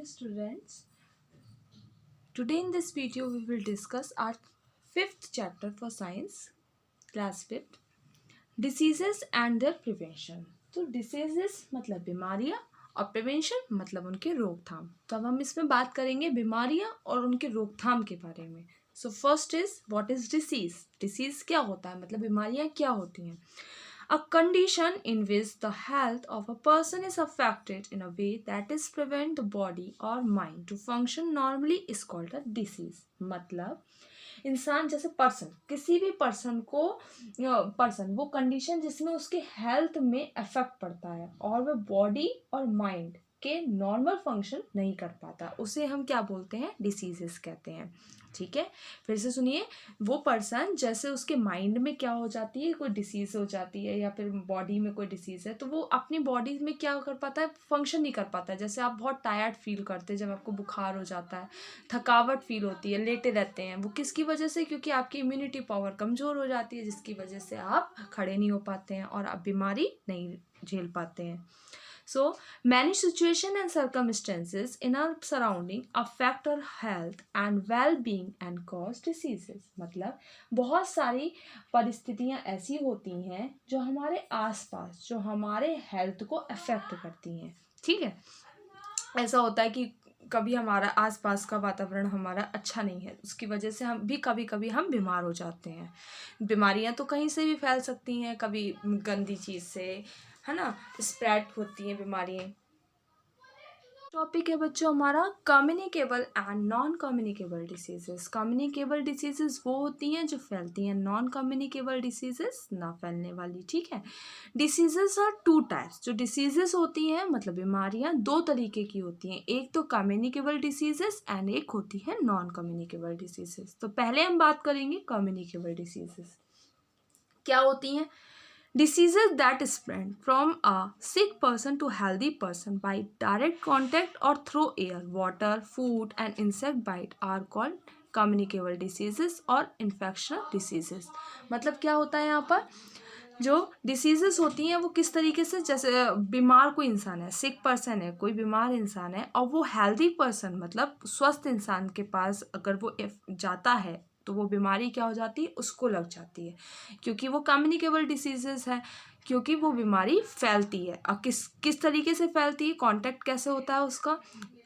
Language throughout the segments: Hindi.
students. Today in this video we will discuss our 5th chapter for science, class 5th, diseases and their prevention. तो diseases मतलब बीमारियां और prevention मतलब उनके रोकथाम. तो अब हम इसमें बात करेंगे बीमारियां और उनके रोकथाम के बारे में. So first is what is disease? Disease क्या होता है, मतलब बीमारियां क्या होती हैं? A condition in which the health of a person is affected in a way that is prevent the body or mind to function normally is called a disease. मतलब इंसान जैसे पर्सन, किसी भी पर्सन को वो कंडीशन जिसमें उसके हेल्थ में इफेक्ट पड़ता है और वह बॉडी और माइंड के नॉर्मल फंक्शन नहीं कर पाता, उसे हम क्या बोलते हैं? डिसीजेस कहते हैं. ठीक है, फिर से सुनिए. वो पर्सन जैसे उसके माइंड में क्या हो जाती है, कोई डिसीज हो जाती है या फिर बॉडी में कोई डिसीज है, तो वो अपनी बॉडी में क्या कर पाता है? फंक्शन नहीं कर पाता है. जैसे आप बहुत टायर्ड फील करते हैं जब आपको बुखार हो जाता है, थकावट फील होती है, लेटे रहते हैं. वो किसकी वजह से? क्योंकि आपकी इम्यूनिटी पावर कमज़ोर हो जाती है, जिसकी वजह से आप खड़े नहीं हो पाते हैं और आप बीमारी नहीं झेल पाते हैं. So, many situations and circumstances in our surrounding affect our health and well-being and cause diseases. मतलब बहुत सारी परिस्थितियाँ ऐसी होती हैं जो हमारे आसपास, जो हमारे हेल्थ को अफेक्ट करती हैं. ठीक है, ऐसा होता है कि कभी हमारा आसपास का वातावरण हमारा अच्छा नहीं है, उसकी वजह से हम भी कभी कभी हम बीमार हो जाते हैं. बीमारियां तो कहीं से भी फैल सकती हैं, कभी गंदी चीज़ से, है ना, स्प्रेड होती हैं बीमारियां. टॉपिक है बच्चों हमारा communicable and non communicable diseases. Communicable diseases वो होती हैं जो फैलती हैं, नॉन कम्युनिकेबल डिसीजेस ना फैलने वाली. ठीक है, डिसीजेस आर 2 टाइप्स. जो डिसीजेस होती हैं मतलब बीमारियां 2 तरीके की होती हैं. एक तो कम्युनिकेबल डिसीजेस एंड एक होती है नॉन कम्युनिकेबल डिसीजेस. तो पहले हम बात करेंगे कम्युनिकेबल डिसीजेस. क्या होती हैं? Diseases that spread from a sick person to healthy person by direct contact or through air, water, food and insect bite are called communicable diseases or infectious diseases. मतलब क्या होता है यहाँ पर? जो डिसीजेस होती हैं वो किस तरीके से, जैसे बीमार कोई इंसान है, सिक पर्सन है, कोई बीमार इंसान है, और वो हेल्दी पर्सन मतलब स्वस्थ इंसान के पास अगर वो जाता है तो वो बीमारी क्या हो जाती है? उसको लग जाती है, क्योंकि वो कम्युनिकेबल डिसीजेस है, क्योंकि वो बीमारी फैलती है. और किस तरीके से फैलती है? कांटेक्ट कैसे होता है उसका?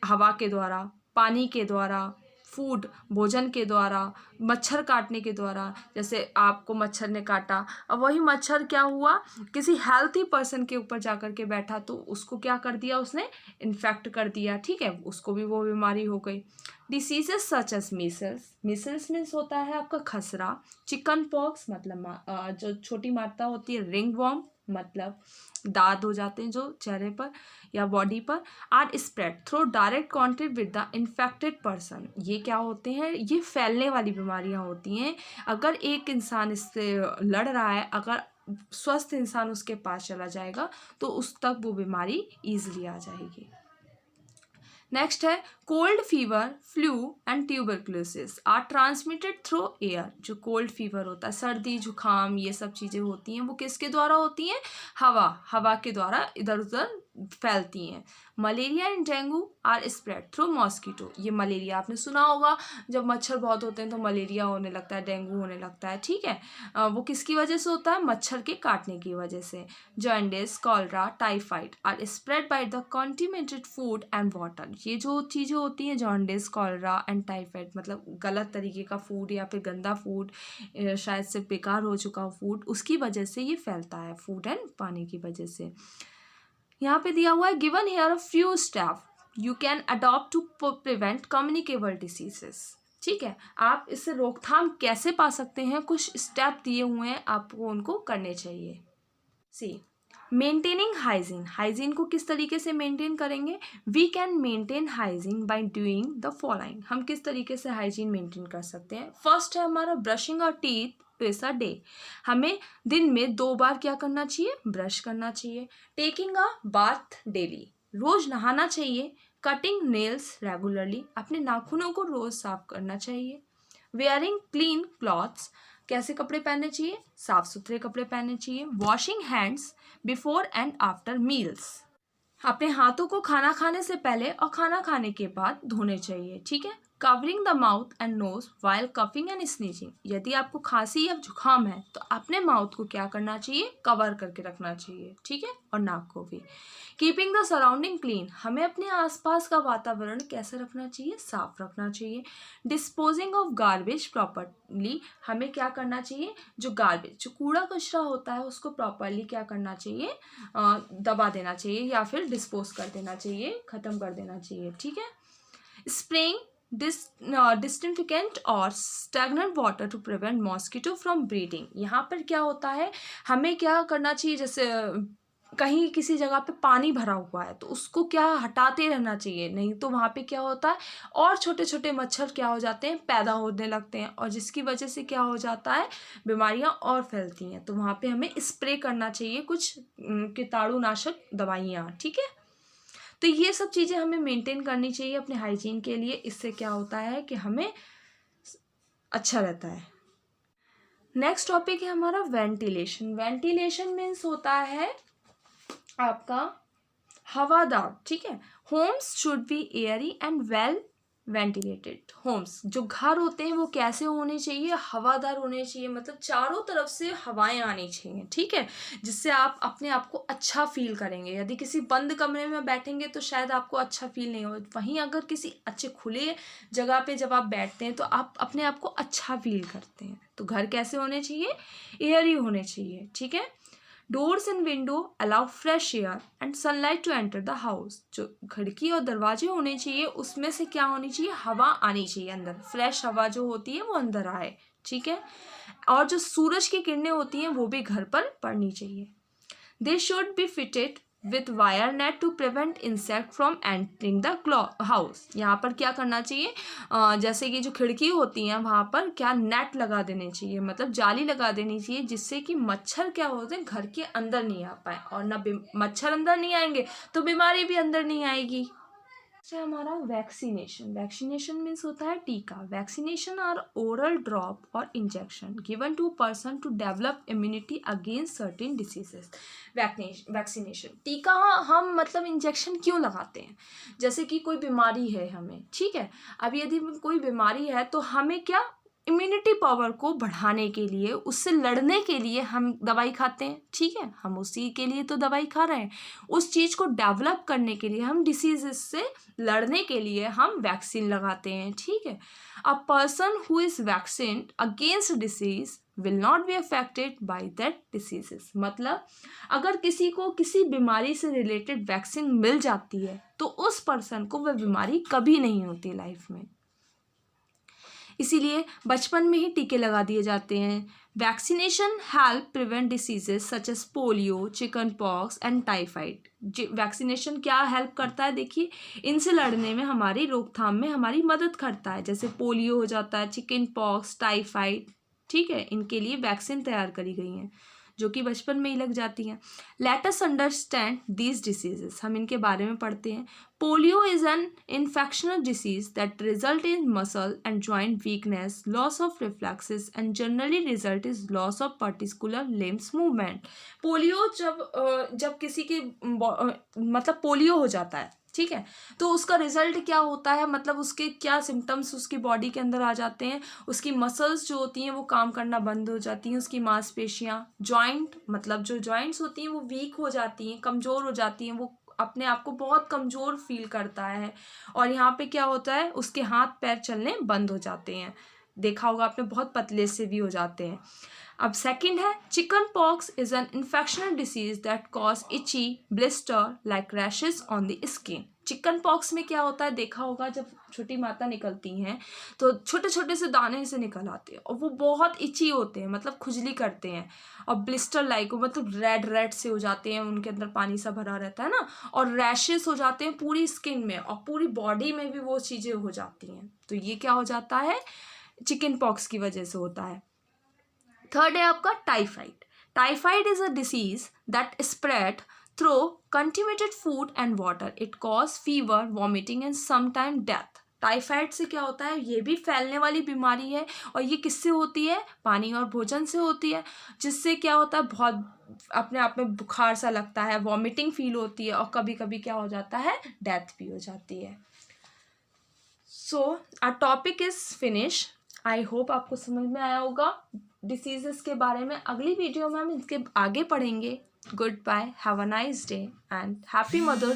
हवा के द्वारा, पानी के द्वारा, फूड भोजन के द्वारा, मच्छर काटने के द्वारा. जैसे आपको मच्छर ने काटा, अब वही मच्छर क्या हुआ, किसी हेल्थी पर्सन के ऊपर जाकर के बैठा तो उसको क्या कर दिया? उसने इन्फेक्ट कर दिया. ठीक है, उसको भी वो बीमारी हो गई. Diseases such as measles. Measles means होता है आपका खसरा. चिकन पॉक्स मतलब जो छोटी मात्रा होती है. रिंग वॉर्म मतलब दाद हो जाते हैं जो चेहरे पर या बॉडी पर. Are spread through direct contact with the infected person. ये क्या होते हैं? ये फैलने वाली बीमारियां होती हैं. अगर एक इंसान इससे लड़ रहा है, अगर स्वस्थ इंसान उसके पास चला जाएगा तो उस तक वो बीमारी ईजिली आ जाएगी. नेक्स्ट है cold fever, flu and tuberculosis are transmitted through air. जो कोल्ड फीवर होता है, सर्दी जुकाम, ये सब चीज़ें होती हैं वो किसके द्वारा होती हैं? हवा के द्वारा इधर उधर फैलती हैं. Malaria and dengue are spread through mosquito. ये मलेरिया आपने सुना होगा, जब मच्छर बहुत होते हैं तो मलेरिया होने लगता है, डेंगू होने लगता है. ठीक है, वो किसकी वजह से होता है? मच्छर के काटने की वजह से. Jaundice, cholera, typhoid are spread by the contaminated food and water. ये जो चीज़ें होती हैं जॉन्डिस, कॉलरा एंड टाइफाइड मतलब गलत तरीके का फूड या फिर गंदा फूड, शायद से बेकार हो चुका फूड, उसकी वजह से ये फैलता है, फूड एंड पानी की वजह से. यहाँ पे दिया हुआ है given here a few step you can adopt to prevent communicable diseases. ठीक है, आप इससे रोकथाम कैसे पा सकते हैं? कुछ स्टेप दिए हुए हैं, आपको उनको करने चाहिए. सी मेंटेनिंग हाइजीन. हाइजीन को किस तरीके से मेंटेन करेंगे? We can maintain hygiene by doing the following. हम किस तरीके से हाइजीन मेंटेन कर सकते हैं? फर्स्ट है हमारा ब्रशिंग और टीथ ट्विस अ डे. हमें दिन में 2 बार क्या करना चाहिए? ब्रश करना चाहिए. Taking a bath daily. रोज नहाना चाहिए. Cutting nails regularly. अपने नाखूनों को रोज साफ करना चाहिए. Wearing clean clothes. कैसे कपड़े पहनने चाहिए? साफ सुथरे कपड़े पहनने चाहिए. Washing hands before and after meals. अपने हाथों को खाना खाने से पहले और खाना खाने के बाद धोने चाहिए, ठीक है। Covering the mouth and nose while coughing and sneezing, यदि आपको खांसी या जुकाम है तो अपने माउथ को क्या करना चाहिए, कवर करके रखना चाहिए, ठीक है, और नाक को भी। कीपिंग द सराउंडिंग क्लीन, हमें अपने आसपास का वातावरण कैसे रखना चाहिए, साफ रखना चाहिए। डिस्पोजिंग ऑफ गार्बेज प्रॉपरली, हमें क्या करना चाहिए, जो गार्बेज, जो कूड़ा कचरा होता है उसको प्रॉपरली क्या करना चाहिए, दबा देना चाहिए या फिर डिस्पोज कर देना चाहिए, ख़त्म कर देना चाहिए, ठीक है। स्प्रेइंग डिस्इंफिकेंट और stagnant water to prevent mosquito from breeding, यहाँ पर क्या होता है, हमें क्या करना चाहिए, जैसे कहीं किसी जगह पे पानी भरा हुआ है तो उसको क्या हटाते रहना चाहिए, नहीं तो वहाँ पे क्या होता है और छोटे छोटे मच्छर क्या हो जाते हैं, पैदा होने लगते हैं, और जिसकी वजह से क्या हो जाता है, बीमारियाँ और फैलती हैं। तो वहाँ पे हमें स्प्रे करना चाहिए कुछ कीटाणुनाशक दवाइयाँ, ठीक है। तो ये सब चीज़ें हमें मेंटेन करनी चाहिए अपने हाइजीन के लिए, इससे क्या होता है कि हमें अच्छा रहता है। नेक्स्ट टॉपिक है हमारा वेंटिलेशन। वेंटिलेशन मीन्स होता है आपका हवादार, ठीक है। Homes should be airy and well ventilated. Homes, जो घर होते हैं वो कैसे होने चाहिए, हवादार होने चाहिए, मतलब चारों तरफ से हवाएं आनी चाहिए, ठीक है, जिससे आप अपने आप को अच्छा फील करेंगे। यदि किसी बंद कमरे में बैठेंगे तो शायद आपको अच्छा फील नहीं होगा, वहीं अगर किसी अच्छे खुले जगह पे जब आप बैठते हैं तो आप अपने आप को अच्छा फील करते हैं। तो घर कैसे होने चाहिए, एयरी होने चाहिए, ठीक है। Doors and window allow fresh air and sunlight to enter the house, जो खिड़की और दरवाजे होने चाहिए उसमें से क्या होनी चाहिए, हवा आनी चाहिए अंदर, फ्रेश हवा जो होती है वो अंदर आए, ठीक है। और जो सूरज की किरणें होती हैं वो भी घर पर पड़नी चाहिए। They should be fitted with wire net to prevent insect from entering the house, यहाँ पर क्या करना चाहिए, जैसे कि जो खिड़की होती हैं वहाँ पर क्या नेट लगा देने चाहिए, मतलब जाली लगा देनी चाहिए, जिससे कि मच्छर क्या होते हैं घर के अंदर नहीं आ पाए, और ना मच्छर अंदर नहीं आएंगे तो बीमारी भी अंदर नहीं आएगी। है हमारा वैक्सीनेशन। वैक्सीनेशन मीन्स होता है टीका। वैक्सीनेशन आर ओरल ड्रॉप और injection given to person to develop immunity against certain diseases. Vaccination, टीका हम मतलब इंजेक्शन क्यों लगाते हैं, जैसे कि कोई बीमारी है हमें, ठीक है, अब यदि कोई बीमारी है तो हमें क्या, इम्यूनिटी पावर को बढ़ाने के लिए, उससे लड़ने के लिए हम दवाई खाते हैं, ठीक है, हम उसी के लिए तो दवाई खा रहे हैं। उस चीज़ को डेवलप करने के लिए, हम डिसीजेस से लड़ने के लिए हम वैक्सीन लगाते हैं, ठीक है। A person who is vaccinated against disease will not be affected by that diseases, मतलब अगर किसी को किसी बीमारी से रिलेटेड वैक्सीन मिल जाती है तो उस पर्सन को वह बीमारी कभी नहीं होती लाइफ में। इसीलिए बचपन में ही टीके लगा दिए जाते हैं। Vaccination help prevent diseases such as polio, chicken pox and typhoid. Vaccination क्या हेल्प करता है, देखिए, इनसे लड़ने में, हमारी रोकथाम में हमारी मदद करता है। जैसे पोलियो हो जाता है, चिकन पॉक्स, टाइफाइड, ठीक है, इनके लिए वैक्सीन तैयार करी गई हैं जो कि बचपन में ही लग जाती हैं। Let us understand these diseases, हम इनके बारे में पढ़ते हैं। Polio is an infectional disease that result in muscle and joint weakness, loss of reflexes and generally result is loss of particular limbs movement. Polio जब किसी की मतलब पोलियो हो जाता है, ठीक है, तो उसका रिजल्ट क्या होता है, मतलब उसके क्या सिम्टम्स उसकी बॉडी के अंदर आ जाते हैं, उसकी मसल्स जो होती हैं वो काम करना बंद हो जाती हैं, उसकी मांसपेशियां, जॉइंट, मतलब जो जॉइंट्स होती हैं वो वीक हो जाती हैं, कमज़ोर हो जाती हैं, वो अपने आप को बहुत कमज़ोर फील करता है, और यहाँ पे क्या होता है, उसके हाथ पैर चलने बंद हो जाते हैं, देखा होगा आपने, बहुत पतले से भी हो जाते हैं। अब सेकंड है, chicken pox is an infectional disease that cause itchy blister like rashes on the skin. Chicken pox में क्या होता है, देखा होगा जब छोटी माता निकलती हैं तो छोटे छोटे से दाने से निकल आते हैं और वो बहुत इची होते हैं, मतलब खुजली करते हैं, और ब्लिस्टर लाइक, मतलब रेड रेड से हो जाते हैं, उनके अंदर पानी सा भरा रहता है ना, और रैशेस हो जाते हैं पूरी स्किन में, और पूरी बॉडी में भी वो चीज़ें हो जाती हैं। तो ये क्या हो जाता है, चिकन पॉक्स की वजह से होता है। थर्ड है आपका typhoid. Typhoid is a disease that spread through contaminated food and water. It cause fever, vomiting and sometime death. Typhoid से क्या होता है, ये भी फैलने वाली बीमारी है और ये किससे होती है, पानी और भोजन से होती है, जिससे क्या होता है बहुत अपने आप में बुखार सा लगता है, वॉमिटिंग फील होती है और कभी कभी क्या हो जाता है, डेथ भी हो जाती है। So our topic is finish. I hope आपको समझ में आया होगा। डिसीजेस के बारे में अगली वीडियो में हम इसके आगे पढ़ेंगे। Goodbye, have a nice day and happy mother's